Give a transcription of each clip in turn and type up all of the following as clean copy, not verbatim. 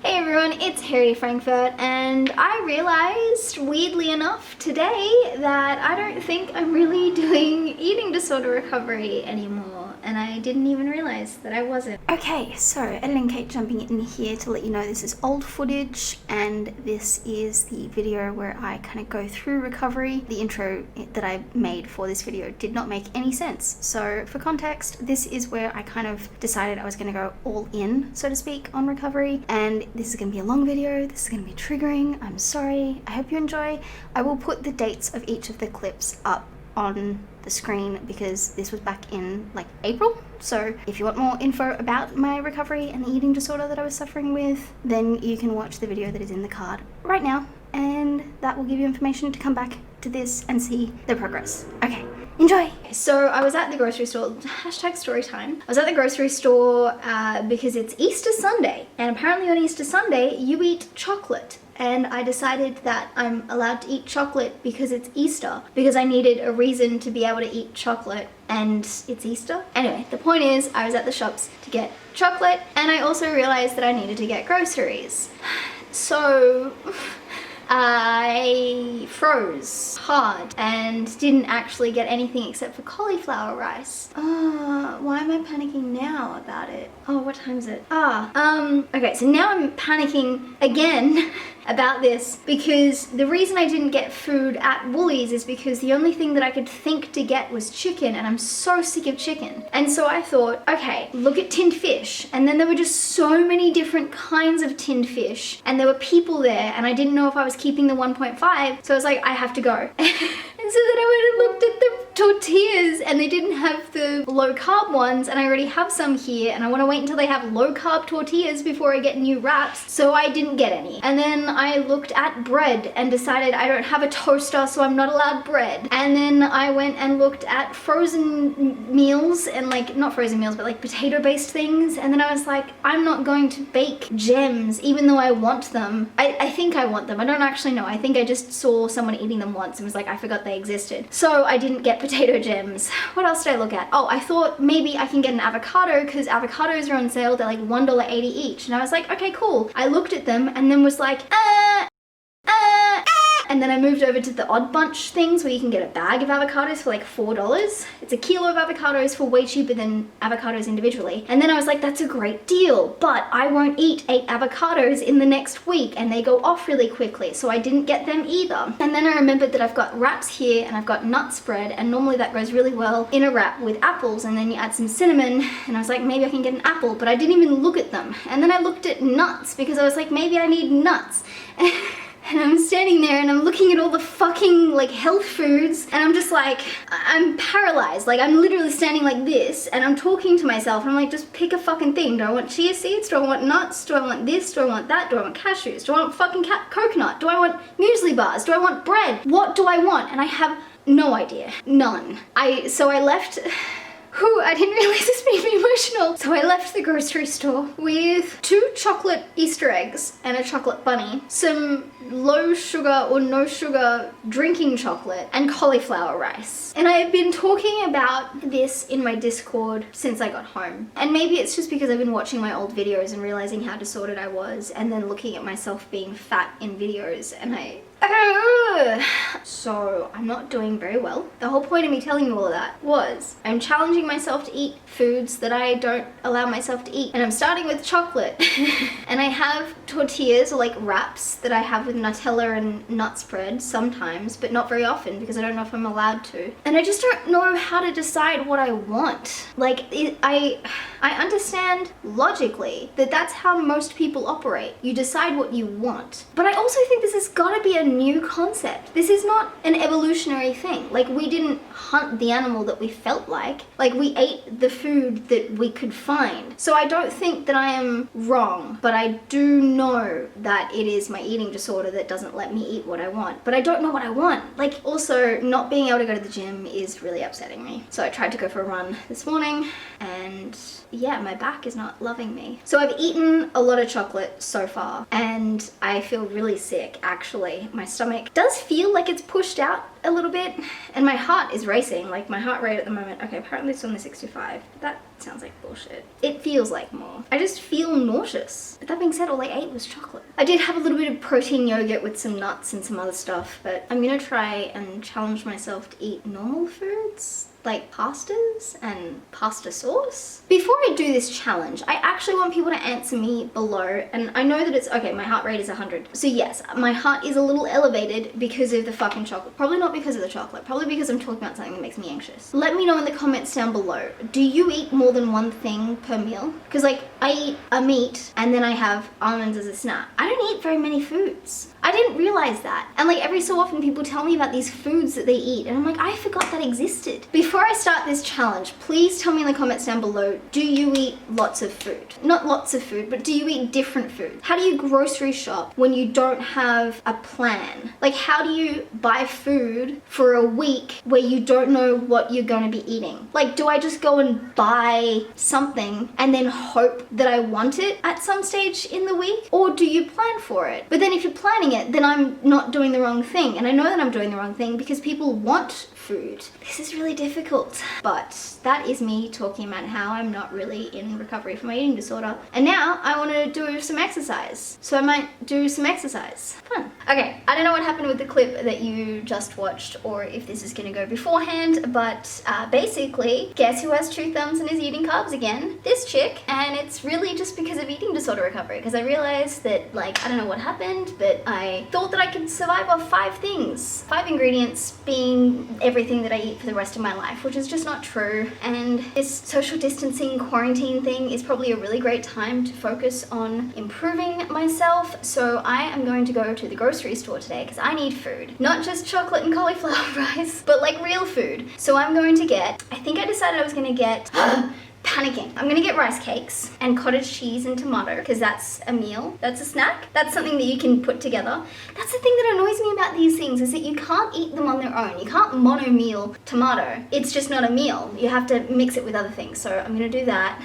Hey everyone, it's Hairyfrankfurt, and I realized, weirdly enough, today that I don't think I'm really doing eating disorder recovery anymore, and I didn't even realize that I wasn't. Okay, so Editing Kate jumping in here to let you know this is old footage, and this is the video where I kind of go through recovery. The intro that I made for this video did not make any sense, so for context, this is where I kind of decided I was going to go all in, so to speak, on recovery, and this is going to be a long video, this is going to be triggering, I'm sorry, I hope you enjoy. I will put the dates of each of the clips up on the screen because this was back in like April, so if you want more info about my recovery and the eating disorder that I was suffering with, then you can watch the video that is in the card right now, and that will give you information to come back to this and see the progress. Okay. Enjoy! So I was at the grocery store, hashtag storytime. I was at the grocery store because it's Easter Sunday, and apparently on Easter Sunday you eat chocolate. And I decided that I'm allowed to eat chocolate because it's Easter, because I needed a reason to be able to eat chocolate, and it's Easter. Anyway, the point is I was at the shops to get chocolate, and I also realized that I needed to get groceries. So I froze hard and didn't actually get anything except for cauliflower rice. Why am I panicking now about it? Oh, what time is it? Okay, so now I'm panicking again about this because the reason I didn't get food at Woolies is because the only thing that I could think to get was chicken, and I'm so sick of chicken. And so I thought, okay, look at tinned fish. And then there were just so many different kinds of tinned fish, and there were people there, and I didn't know if I was keeping the 1.5, so I was like, I have to go. And so then I went and looked at the tortillas, and they didn't have the low carb ones, and I already have some here, and I want to wait until they have low carb tortillas before I get new wraps, so I didn't get any. And then I looked at bread and decided I don't have a toaster, so I'm not allowed bread. And then I went and looked at frozen meals, and like, not frozen meals, but like potato based things, and then I was like, I'm not going to bake gems even though I want them. I think I want them, I don't actually know. I think I just saw someone eating them once and was like, I forgot they existed. So I didn't get potato gems. What else did I look at? Oh, I thought maybe I can get an avocado because avocados are on sale. They're like $1.80 each. And I was like, okay, cool. I looked at them and then was like, and then I moved over to the Odd Bunch things where you can get a bag of avocados for like $4. It's a kilo of avocados for way cheaper than avocados individually. And then I was like, that's a great deal, but I won't eat 8 avocados in the next week and they go off really quickly. So I didn't get them either. And then I remembered that I've got wraps here and I've got nut spread, and normally that goes really well in a wrap with apples, and then you add some cinnamon, and I was like, maybe I can get an apple, but I didn't even look at them. And then I looked at nuts because I was like, maybe I need nuts. And I'm standing there and I'm looking at all the fucking like health foods, and I'm just like, I'm paralyzed. Like, I'm literally standing like this and I'm talking to myself, and I'm like, just pick a fucking thing. Do I want chia seeds? Do I want nuts? Do I want this? Do I want that? Do I want cashews? Do I want fucking coconut? Do I want muesli bars? Do I want bread? What do I want? And I have no idea. None. So I left. Whew, I didn't realize this made me emotional. So I left the grocery store with 2 chocolate Easter eggs and a chocolate bunny, some low sugar or no sugar drinking chocolate, and cauliflower rice. And I have been talking about this in my Discord since I got home. And maybe it's just because I've been watching my old videos and realizing how disordered I was, and then looking at myself being fat in videos, and so I'm not doing very well. The whole point of me telling you all of that was I'm challenging myself to eat foods that I don't allow myself to eat, and I'm starting with chocolate. And I have tortillas, or like wraps, that I have with Nutella and nut spread sometimes, but not very often because I don't know if I'm allowed to. And I just don't know how to decide what I want. Like, I understand logically that that's how most people operate. You decide what you want. But I also think this has got to be a new concept. This is not an evolutionary thing. Like, we didn't hunt the animal that we felt like. Like, we ate the food that we could find. So I don't think that I am wrong, but I do know that it is my eating disorder that doesn't let me eat what I want. But I don't know what I want. Like, also, not being able to go to the gym is really upsetting me. So I tried to go for a run this morning, and yeah, my back is not loving me. So I've eaten a lot of chocolate so far, and I feel really sick, actually. My stomach does feel like it's pushed out a little bit, and my heart is racing. Like, my heart rate at the moment, okay, apparently it's only 65. That sounds like bullshit. It feels like more. I just feel nauseous. But that being said, all I ate was chocolate. I did have a little bit of protein yogurt with some nuts and some other stuff, but I'm gonna try and challenge myself to eat normal foods, like pastas and pasta sauce. Before I do this challenge, I actually want people to answer me below, and I know that it's, okay, my heart rate is 100. So yes, my heart is a little elevated because of the fucking chocolate. Probably not because of the chocolate, probably because I'm talking about something that makes me anxious. Let me know in the comments down below, do you eat more than one thing per meal? Because like, I eat a meat and then I have almonds as a snack. I don't eat very many foods. I didn't realize that. And like every so often people tell me about these foods that they eat and I'm like, I forgot that existed. Before I start this challenge, please tell me in the comments down below, do you eat lots of food? Not lots of food, but do you eat different food? How do you grocery shop when you don't have a plan? Like how do you buy food for a week where you don't know what you're going to be eating? Like do I just go and buy something and then hope that I want it at some stage in the week? Or do you plan for it? But then if you're planning it, then I'm not doing the wrong thing. And I know that I'm doing the wrong thing because people want food. This is really difficult. But that is me talking about how I'm not really in recovery from my eating disorder. And now I want to do some exercise. So I might do some exercise. Fun. Okay, I don't know what happened with the clip that you just watched or if this is going to go beforehand, but basically, guess who has 2 thumbs and is eating carbs again? This chick. And it's really just because of eating disorder recovery, because I realized that, like, I don't know what happened, but I thought that I could survive off 5 things. 5 ingredients being everything that I eat for the rest of my life, which is just not true. And this social distancing quarantine thing is probably a really great time to focus on improving myself. So I am going to go to the grocery store today because I need food. Not just chocolate and cauliflower rice, but like real food. So I'm going to get, I think I decided I was going to get panicking. I'm gonna get rice cakes and cottage cheese and tomato because that's a meal, that's a snack, that's something that you can put together. That's the thing that annoys me about these things, is that you can't eat them on their own. You can't mono meal tomato. It's just not a meal. You have to mix it with other things. So I'm gonna do that.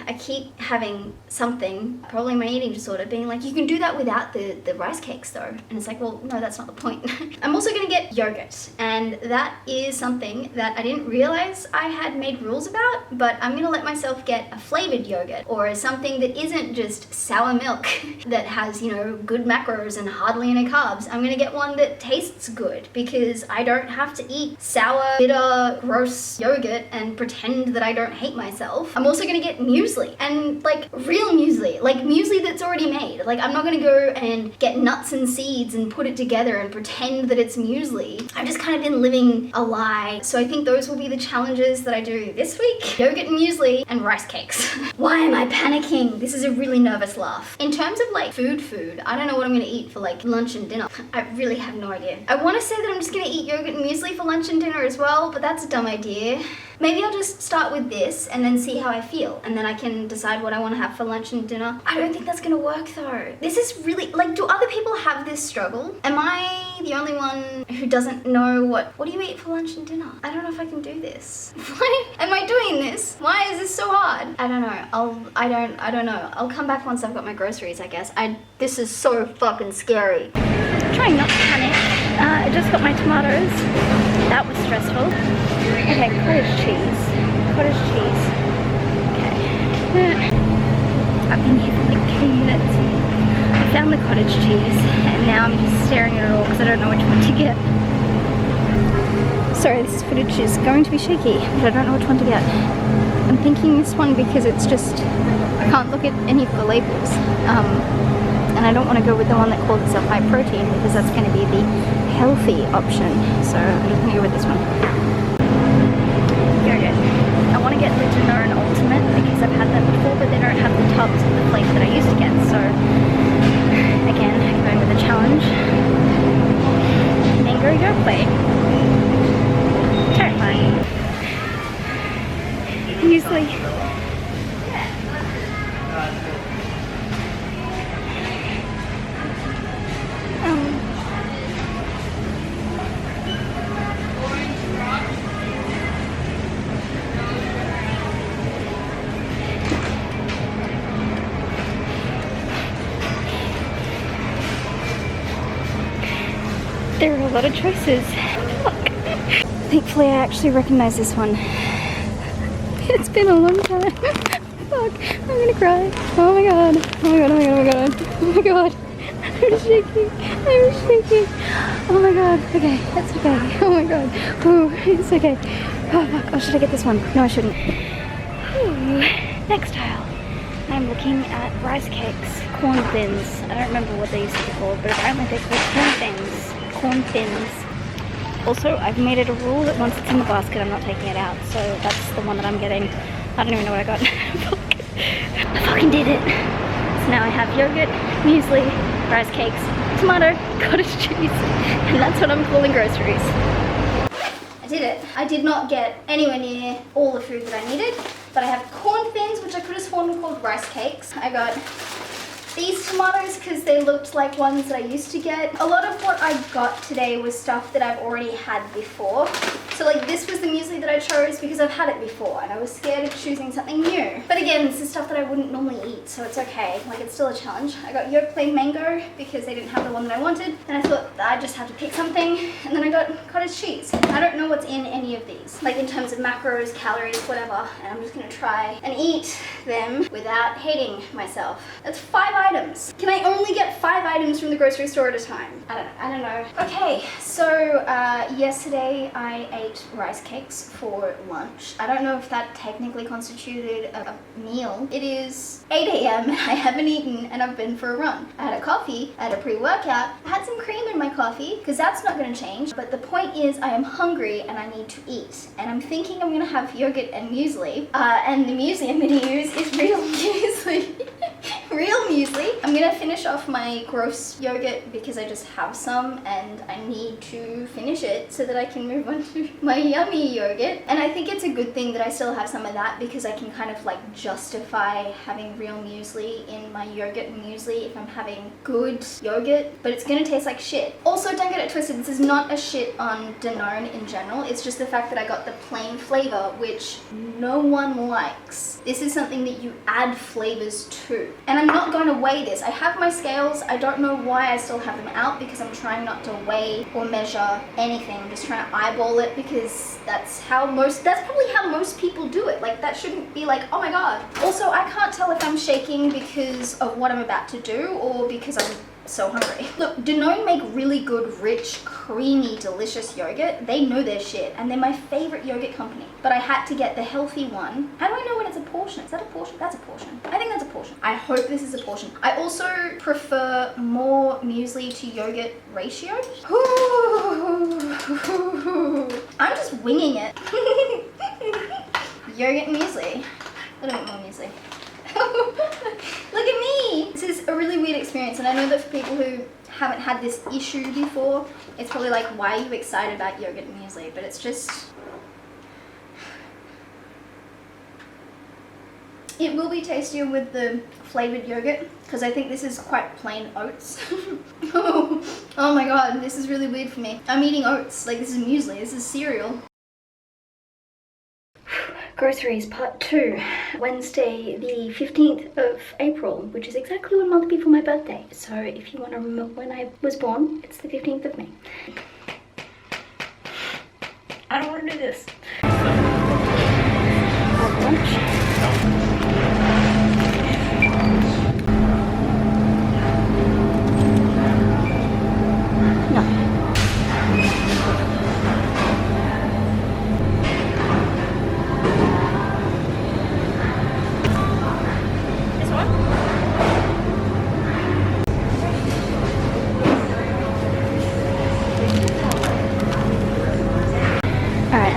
I keep having something, probably my eating disorder, being like, you can do that without the rice cakes though. And it's like, well, no, that's not the point. I'm also gonna get yogurt. And that is something that I didn't realize I had made rules about, but I'm gonna let myself get a flavored yogurt or something that isn't just sour milk that has, you know, good macros and hardly any carbs. I'm gonna get one that tastes good because I don't have to eat sour, bitter, gross yogurt and pretend that I don't hate myself. I'm also gonna get muesli. And like real muesli, like muesli that's already made. Like I'm not gonna go and get nuts and seeds and put it together and pretend that it's muesli. I've just kind of been living a lie. So I think those will be the challenges that I do this week. Yogurt and muesli and rice cakes. Why am I panicking? This is a really nervous laugh. In terms of like food, I don't know what I'm gonna eat for like lunch and dinner. I really have no idea. I wanna say that I'm just gonna eat yogurt and muesli for lunch and dinner as well, but that's a dumb idea. Maybe I'll just start with this and then see how I feel, and then I can decide what I want to have for lunch and dinner. I don't think that's gonna work though. This is really, like, do other people have this struggle? Am I the only one who doesn't know what do you eat for lunch and dinner? I don't know if I can do this. Why am I doing this? Why is this so hard? I don't know. I don't know. I'll come back once I've got my groceries, I guess. This is so fucking scary. I'm trying not to panic. I just got my tomatoes. That was stressful. Okay, cottage cheese. Cottage cheese. Okay. I've been here for like 2 minutes. I found the cottage cheese and now I'm just staring at it all because I don't know which one to get. Sorry, this footage is going to be shaky, but I don't know which one to get. I'm thinking this one because it's just, I can't look at any of the labels. And I don't want to go with the one that calls itself high protein because that's going to be the healthy option. So I'm just going to go with this one. Yogurt. I want to get the Danone Ultimate because I've had that before, but they don't have the tubs of the flavor that I used to get. So again, going with the challenge. Mango yogurt. Terrifying. Muesli. There are a lot of choices. Look. Thankfully I actually recognize this one. It's been a long time. Fuck, I'm gonna cry. Oh my god. Oh my god, oh my god, oh my god. Oh my god. I'm shaking. I'm shaking. Oh my god. Okay, that's okay. Oh my god. Oh, it's okay. Oh fuck. Oh, should I get this one? No, I shouldn't. Ooh. Next tile. I'm looking at rice cakes. Corn thins. I don't remember what they used to be called, but apparently they're called corn thins. Corn thins. Also, I've made it a rule that once it's in the basket, I'm not taking it out. So that's the one that I'm getting. I don't even know what I got. I fucking did it. So now I have yogurt, muesli, rice cakes, tomato, cottage cheese, and that's what I'm calling groceries. I did it. I did not get anywhere near all the food that I needed, but I have corn thins, which I could have sworn were called rice cakes. I got these tomatoes because they looked like ones that I used to get. A lot of what I got today was stuff that I've already had before. So like this was the muesli that I chose because I've had it before and I was scared of choosing something new. But again, this is stuff that I wouldn't normally eat, so it's okay. Like it's still a challenge. I got yolk plain mango because they didn't have the one that I wanted. And I thought I just have to pick something. And then I got cottage cheese. I don't know what's in any of these, like in terms of macros, calories, whatever. And I'm just gonna try and eat them without hating myself. That's 5 items. Can I only get 5 items from the grocery store at a time? I don't know. Okay, so yesterday I ate rice cakes for lunch. I don't know if that technically constituted a meal. It is 8 a.m. I haven't eaten and I've been for a run. I had a coffee, I had a pre-workout, I had some cream in my coffee because that's not going to change. But the point is I am hungry and I need to eat. And I'm thinking I'm going to have yogurt and muesli. And the muesli I'm going to use is real muesli. Real muesli. I'm gonna finish off my gross yogurt because I just have some and I need to finish it so that I can move on to my yummy yogurt. And I think it's a good thing that I still have some of that because I can kind of like justify having real muesli in my yogurt and muesli if I'm having good yogurt, but it's gonna taste like shit. Also, don't get it twisted, this is not a shit on Danone in general, it's just the fact that I got the plain flavor, which no one likes. This is something that you add flavors to. And I'm not going to weigh this. I have my scales. I don't know why I still have them out because I'm trying not to weigh or measure anything. I'm just trying to eyeball it because that's probably how most people do it. Like that shouldn't be like, oh my god. Also, I can't tell if I'm shaking because of what I'm about to do or because I'm so hungry. Look, Danone make really good, rich, creamy, delicious yogurt. They know their shit and they're my favorite yogurt company. But I had to get the healthy one. How do I know when it's a portion? Is that a portion? That's a portion. I think that's a portion. I hope this is a portion. I also prefer more muesli to yogurt ratio. I'm just winging it. Yogurt and muesli. A little bit more muesli. Look at me! This is a really weird experience and I know that for people who haven't had this issue before, it's probably like, why are you excited about yogurt and muesli? But it's just... It will be tastier with the flavoured yogurt because I think this is quite plain oats. Oh my god, this is really weird for me. I'm eating oats, like this is muesli, this is cereal. Groceries part 2, Wednesday the 15th of April, which is exactly 1 month before my birthday. So if you want to remember when I was born, it's the 15th of May. I don't want to do this. Lunch.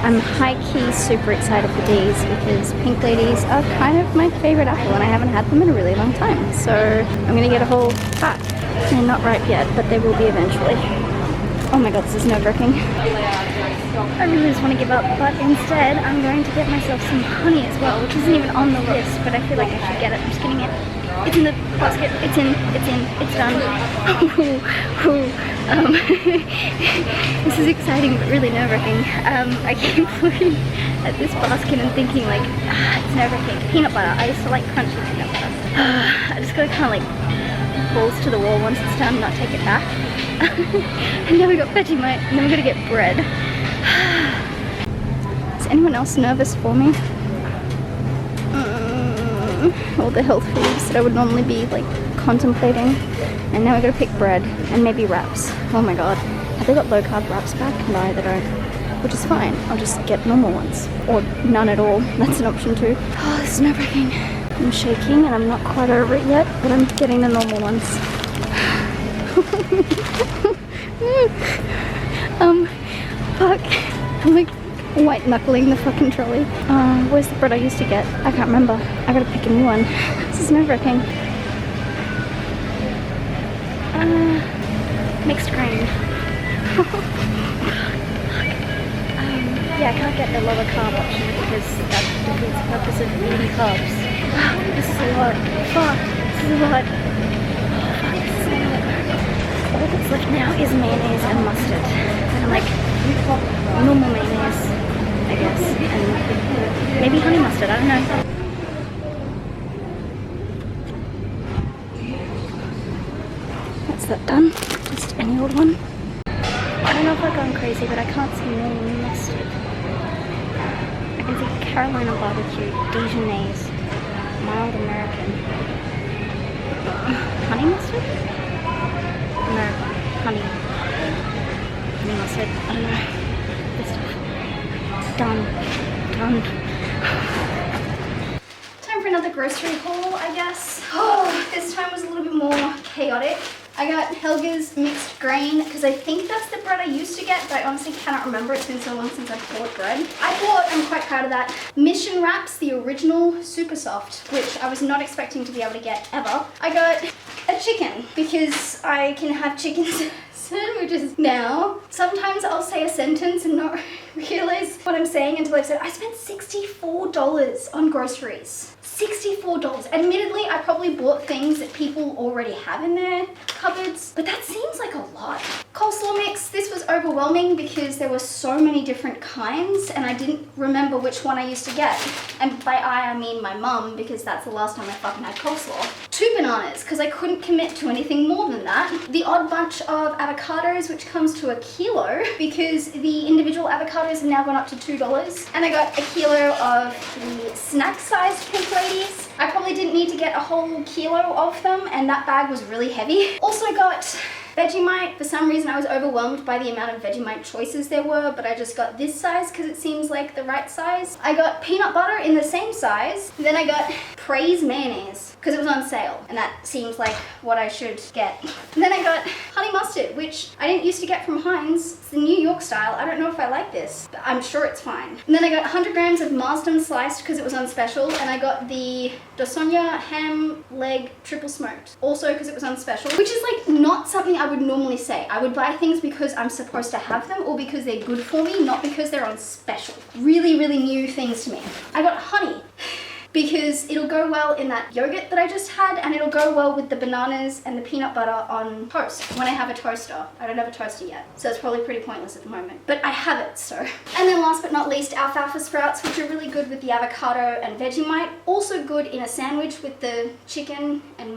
I'm high-key super excited for these because pink ladies are kind of my favorite apple and I haven't had them in a really long time. So I'm gonna get a whole pack. They're not ripe yet, but they will be eventually. Oh my god, this is nerve-wracking. I really just want to give up, but instead I'm going to get myself some honey as well, which isn't even on the list, but I feel like I should get it. I'm just getting it. It's in the basket. It's done. This is exciting but really nerve-wracking. I keep looking at this basket and thinking like, it's nerve-wracking. Peanut butter. I used to like crunchy peanut butter. I just gotta kind of like balls to the wall once it's done, not take it back. And then we got Vegemite, and then we're gonna get bread. Is anyone else nervous for me? all the health foods that I would normally be like contemplating. And now I gotta pick bread and maybe wraps. Oh my god. Have they got low carb wraps back? No, they don't. Which is fine. I'll just get normal ones. Or none at all. That's an option too. Oh, this is nerve-wracking. I'm shaking and I'm not quite over it yet, but I'm getting the normal ones. Fuck. I'm like white knuckling the fucking trolley. Where's the bread I used to get? I can't remember. I gotta pick a new one. This is nerve-wracking. Mixed grain. Yeah, I can't get the lower carb option because that defeats the purpose of eating carbs. Wow, this is a lot. Fuck, this is a lot. Fuck, this is a lot. All that's left now is mayonnaise and mustard. And like, normal mayonnaise, I guess. And maybe honey mustard, I don't know. That's that done. Just any old one. I don't know if I've gone crazy, but I can't see normal mustard. I can see Carolina barbecue, Dijonaise, mild American. Honey mustard? No, honey. Honey mustard. I don't know. This stuff. Done. Time for another grocery haul, I guess. Oh, this time was a little bit more chaotic. I got Helga's mixed grain because I think that's the bread I used to get, but I honestly cannot remember. It's been so long since I've bought bread. I'm quite proud of that, Mission Wraps, the original super soft, which I was not expecting to be able to get ever. I got a chicken because I can have chicken sandwiches now. Sometimes I'll say a sentence and not realize what I'm saying until I've said, I spent $64 on groceries. $64. Admittedly, I probably bought things that people already have in their cupboards, but that seems like a lot. Coleslaw mix, this was overwhelming because there were so many different kinds and I didn't remember which one I used to get. And by I mean my mum, because that's the last time I fucking had coleslaw. 2 bananas, because I couldn't commit to anything more than that. The odd bunch of avocados, which comes to $1 kilo, because the individual avocados have now gone up to $2. And I got $1 kilo of the snack-sized pink ladies. I probably didn't need to get a whole kilo of them, and that bag was really heavy. Also got Vegemite. For some reason I was overwhelmed by the amount of Vegemite choices there were, but I just got this size because it seems like the right size. I got peanut butter in the same size. Then I got Praise mayonnaise because it was on sale and that seems like what I should get. And then I got honey mustard, which I didn't used to get from Heinz. It's the New York style. I don't know if I like this, but I'm sure it's fine. And then I got 100 grams of Marsden sliced because it was on special, and I got the Dosonia ham leg triple smoked also because it was on special, which is like not something I would normally say. I would buy things because I'm supposed to have them or because they're good for me, not because they're on special. Really, really new things to me. I got honey because it'll go well in that yogurt that I just had, and it'll go well with the bananas and the peanut butter on toast when I have a toaster. I don't have a toaster yet, so it's probably pretty pointless at the moment, but I have it, so. And then last but not least, Alfalfa Sprouts, which are really good with the avocado and Vegemite. Also good in a sandwich with the chicken and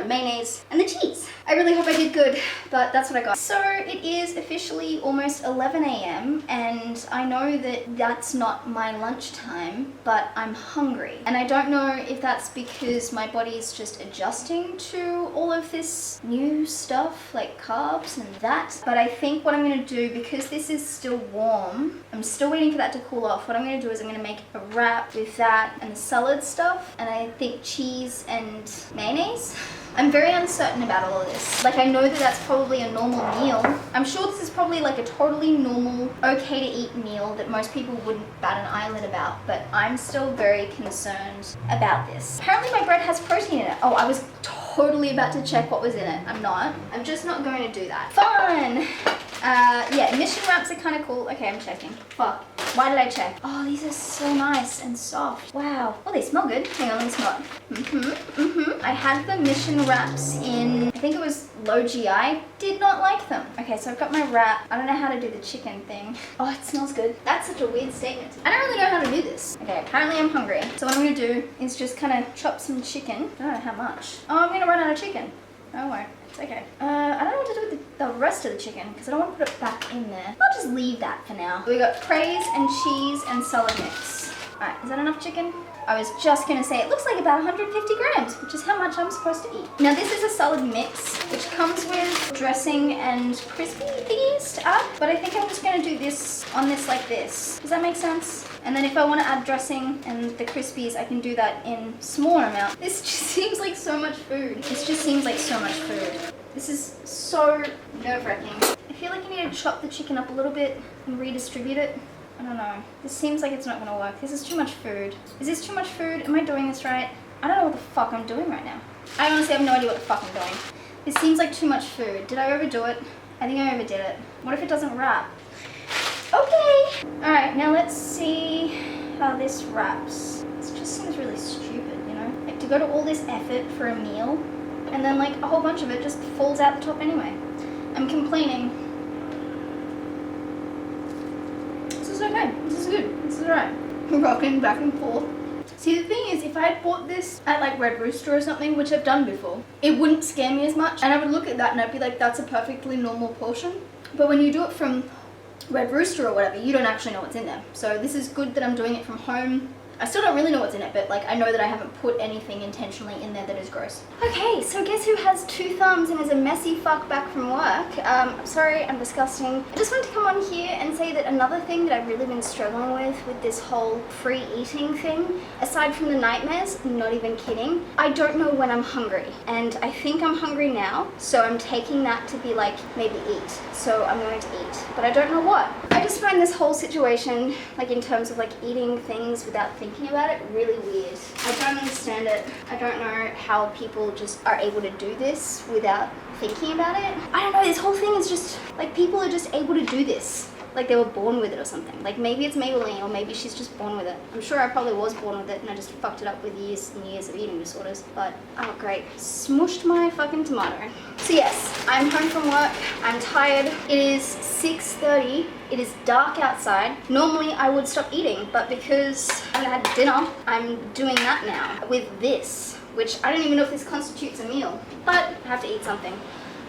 mayonnaise and the cheese. I really hope I did good, but that's what I got. So it is officially almost 11 a.m. and I know that that's not my lunchtime, but I'm hungry. And I don't know if that's because my body's just adjusting to all of this new stuff like carbs and that. But I think what I'm going to do, because this is still warm, I'm still waiting for that to cool off. What I'm going to do is I'm going to make a wrap with that and the salad stuff, and I think cheese and mayonnaise. I'm very uncertain about all of this. Like, I know that that's probably a normal meal. I'm sure this is probably like a totally normal, okay to eat meal that most people wouldn't bat an eyelid about, but I'm still very concerned about this. Apparently my bread has protein in it. Oh, I was totally about to check what was in it. I'm not. I'm just not going to do that. Fun! Yeah, mission wraps are kind of cool. Okay, I'm checking. Fuck. Why did I check? Oh, these are so nice and soft. Wow. Oh, they smell good. Hang on, let me smell it. I had the mission wraps in, I think it was low GI. Did not like them. Okay, so I've got my wrap. I don't know how to do the chicken thing. Oh, it smells good. That's such a weird statement. I don't really know how to do this. Okay, apparently I'm hungry. So what I'm gonna do is just kind of chop some chicken. I don't know how much. Oh, I'm gonna run out of chicken. No, I won't. It's okay. I don't know what to do with the rest of the chicken because I don't want to put it back in there. I'll just leave that for now. We got praise and cheese and salad mix. Alright, is that enough chicken? I was just gonna say it looks like about 150 grams, which is how much I'm supposed to eat. Now this is a solid mix, which comes with dressing and crispy thingies to add, but I think I'm just gonna do this on this like this. Does that make sense? And then if I want to add dressing and the crispies, I can do that in smaller amount. This just seems like so much food. This just seems like so much food. This is so nerve-wracking. I feel like I need to chop the chicken up a little bit and redistribute it. I don't know. This seems like it's not gonna work. This is too much food. Is this too much food? Am I doing this right? I don't know what the fuck I'm doing right now. I honestly have no idea what the fuck I'm doing. This seems like too much food. Did I overdo it? I think I overdid it. What if it doesn't wrap? Okay. All right, now let's see how this wraps. This just seems really stupid, you know? Like to go to all this effort for a meal and then like a whole bunch of it just falls out the top anyway. I'm complaining. This is okay. This is good. This is all right. Rocking back and forth. See, the thing is, if I had bought this at like Red Rooster or something, which I've done before, it wouldn't scare me as much. And I would look at that and I'd be like, that's a perfectly normal portion. But when you do it from Red Rooster or whatever, you don't actually know what's in there. So this is good that I'm doing it from home. I still don't really know what's in it, but like I know that I haven't put anything intentionally in there that is gross. Okay, so guess who has 2 thumbs and is a messy fuck back from work? I'm sorry, I'm disgusting. I just wanted to come on here and say that another thing that I've really been struggling with this whole free eating thing, aside from the nightmares, not even kidding, I don't know when I'm hungry. And I think I'm hungry now, so I'm taking that to be like, maybe eat. So I'm going to eat, but I don't know what. I just find this whole situation, like in terms of like eating things without thinking about it, really weird. I don't understand it. I don't know how people just are able to do this without thinking about it. I don't know, this whole thing is just, like people are just able to do this. Like they were born with it or something. Like maybe it's Maybelline or maybe she's just born with it. I'm sure I probably was born with it and I just fucked it up with years and years of eating disorders. But, oh great. Smushed my fucking tomato. So yes, I'm home from work. I'm tired. It is 6:30. It is dark outside. Normally I would stop eating, but because I haven't had dinner, I'm doing that now with this, which I don't even know if this constitutes a meal, but I have to eat something.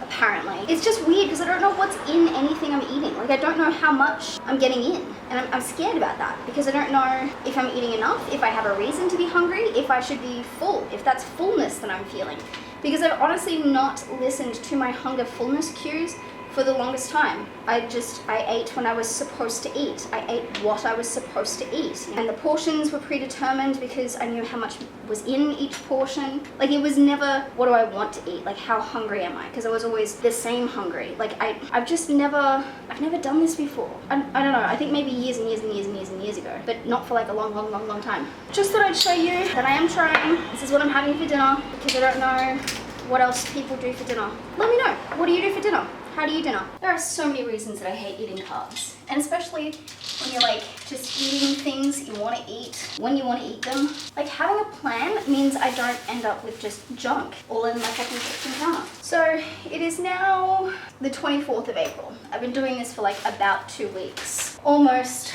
Apparently. It's just weird because I don't know what's in anything I'm eating. Like I don't know how much I'm getting in. And I'm scared about that because I don't know if I'm eating enough, if I have a reason to be hungry, if I should be full, if that's fullness that I'm feeling. Because I've honestly not listened to my hunger fullness cues for the longest time. I ate when I was supposed to eat. I ate what I was supposed to eat. And the portions were predetermined because I knew how much was in each portion. Like it was never, what do I want to eat? Like how hungry am I? Because I was always the same hungry. Like I've never done this before. I don't know, I think maybe years and years and years and years and years ago, but not for like a long time. Just thought I'd show you that I am trying. This is what I'm having for dinner because I don't know what else people do for dinner. Let me know, what do you do for dinner? How do you dinner? There are so many reasons that I hate eating carbs. And especially when you're like just eating things you want to eat when you want to eat them. Like having a plan means I don't end up with just junk all in my fucking kitchen counter. So it is now the 24th of April. I've been doing this for like about 2 weeks. Almost.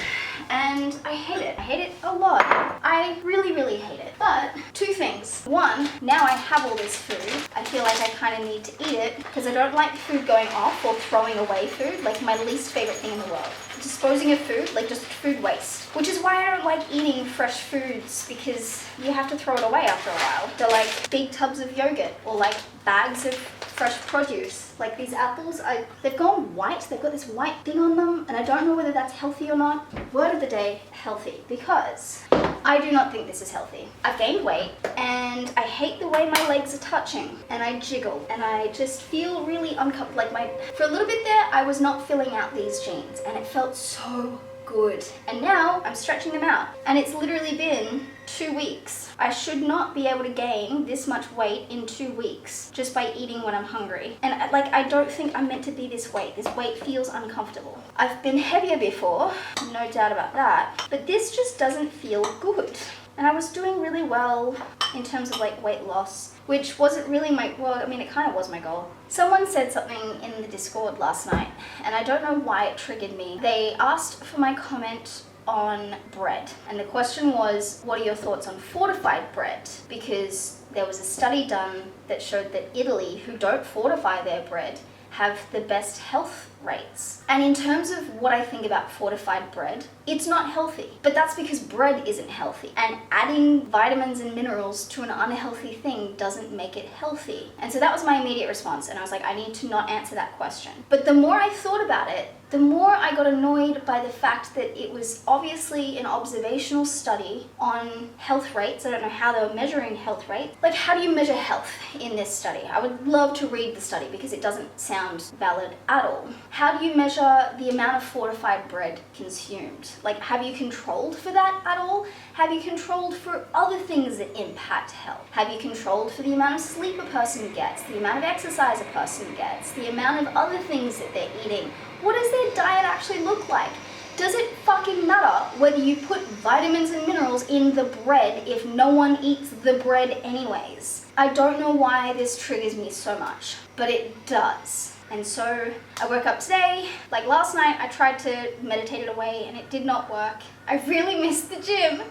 And I hate it. I hate it a lot. I really, really hate it. But 2 things. 1, now I have all this food. I feel like I kind of need to eat it because I don't like food going off or throwing away food. Like my least favorite thing in the world. Disposing of food, like just food waste. Which is why I don't like eating fresh foods because you have to throw it away after a while. They're like big tubs of yogurt or like bags of fresh produce. Like these apples, they've gone white. They've got this white thing on them and I don't know whether that's healthy or not. Word of the day, healthy. Because I do not think this is healthy. I've gained weight and I hate the way my legs are touching and I jiggle and I just feel really uncomfortable. Like for a little bit there, I was not filling out these jeans and it felt so good. And now I'm stretching them out and it's literally been 2 weeks. I should not be able to gain this much weight in 2 weeks just by eating when I'm hungry. And like, I don't think I'm meant to be this weight. This weight feels uncomfortable. I've been heavier before, no doubt about that, but this just doesn't feel good. And I was doing really well in terms of like weight loss, which wasn't really well, I mean, it kind of was my goal. Someone said something in the Discord last night, and I don't know why it triggered me. They asked for my comment on bread. And the question was, what are your thoughts on fortified bread? Because there was a study done that showed that Italy, who don't fortify their bread, have the best health rates. And in terms of what I think about fortified bread, it's not healthy. But that's because bread isn't healthy. And adding vitamins and minerals to an unhealthy thing doesn't make it healthy. And so that was my immediate response. And I was like, I need to not answer that question. But the more I thought about it, the more I got annoyed by the fact that it was obviously an observational study on health rates. I don't know how they were measuring health rates. Like, how do you measure health in this study? I would love to read the study because it doesn't sound valid at all. How do you measure the amount of fortified bread consumed? Like, have you controlled for that at all? Have you controlled for other things that impact health? Have you controlled for the amount of sleep a person gets, the amount of exercise a person gets, the amount of other things that they're eating? What does their diet actually look like? Does it fucking matter whether you put vitamins and minerals in the bread if no one eats the bread anyways? I don't know why this triggers me so much, but it does. And so I woke up today, like last night, I tried to meditate it away and it did not work. I really missed the gym.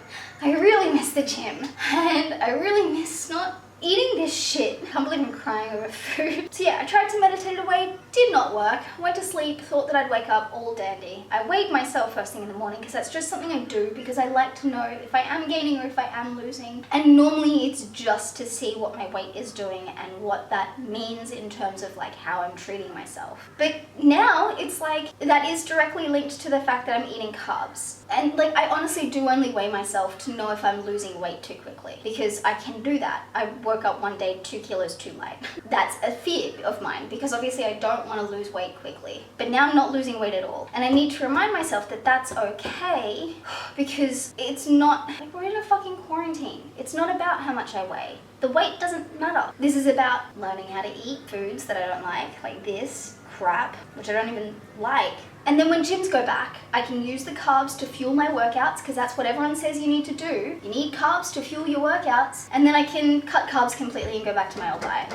I really missed the gym. And I really miss not eating this shit. I can't believe I'm crying over food. So yeah, I tried to meditate it away, did not work. Went to sleep, thought that I'd wake up all dandy. I weighed myself first thing in the morning because that's just something I do because I like to know if I am gaining or if I am losing. And normally it's just to see what my weight is doing and what that means in terms of like how I'm treating myself. But now it's like that is directly linked to the fact that I'm eating carbs. And like I honestly do only weigh myself to know if I'm losing weight too quickly because I can do that. I woke up one day 2 kilos too light. That's a fear of mine because obviously I don't want to lose weight quickly. But now I'm not losing weight at all. And I need to remind myself that that's okay because it's not, like we're in a fucking quarantine. It's not about how much I weigh. The weight doesn't matter. This is about learning how to eat foods that I don't like this crap, which I don't even like. And then when gyms go back, I can use the carbs to fuel my workouts because that's what everyone says you need to do. You need carbs to fuel your workouts. And then I can cut carbs completely and go back to my old diet.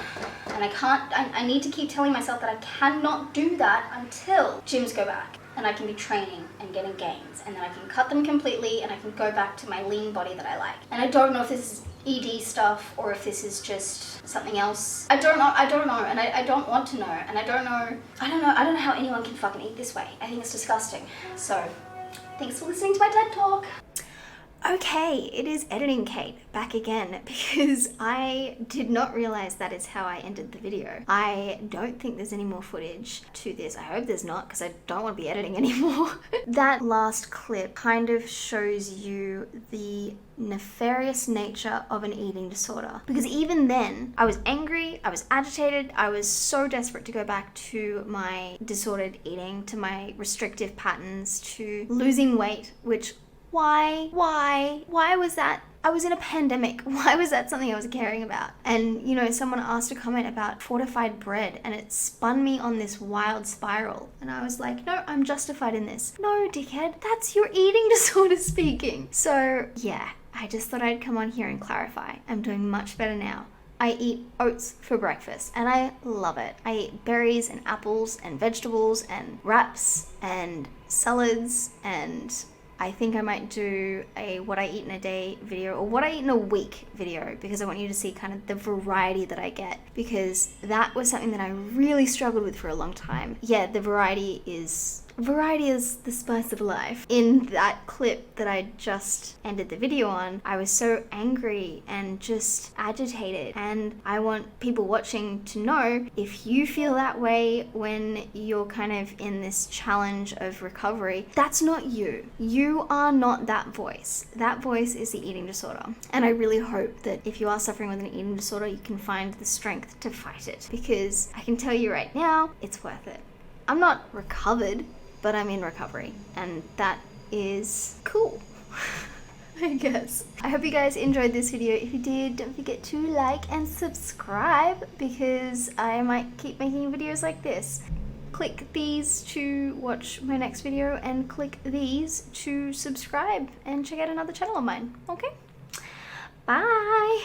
And I need to keep telling myself that I cannot do that until gyms go back. And I can be training and getting gains. And then I can cut them completely and I can go back to my lean body that I like. And I don't know if this is ED stuff or if this is just something else. I don't know, and I don't want to know, and I don't know how anyone can fucking eat this way. I think it's disgusting. So, thanks for listening to my TED Talk. Okay, it is Editing Kate back again because I did not realize that is how I ended the video. I don't think there's any more footage to this. I hope there's not because I don't want to be editing anymore. That last clip kind of shows you the nefarious nature of an eating disorder because even then I was angry, I was agitated, I was so desperate to go back to my disordered eating, to my restrictive patterns, to losing weight, which why was that? I was in a pandemic. Why was that something I was caring about? And, you know, someone asked a comment about fortified bread and it spun me on this wild spiral. And I was like, no, I'm justified in this. No, dickhead, that's your eating disorder speaking. So, yeah, I just thought I'd come on here and clarify. I'm doing much better now. I eat oats for breakfast and I love it. I eat berries and apples and vegetables and wraps and salads, and I think I might do a what I eat in a day video or what I eat in a week video because I want you to see kind of the variety that I get, because that was something that I really struggled with for a long time. Yeah, the variety is the spice of life. In that clip that I just ended the video on, I was so angry and just agitated, and I want people watching to know if you feel that way when you're kind of in this challenge of recovery, that's not you. You are not that voice. That voice is the eating disorder. And I really hope that if you are suffering with an eating disorder, you can find the strength to fight it, because I can tell you right now, it's worth it. I'm not recovered, but I'm in recovery, and that is cool. I guess. I hope you guys enjoyed this video. If you did, don't forget to like and subscribe because I might keep making videos like this. Click these to watch my next video and click these to subscribe and check out another channel of mine. Okay? Bye!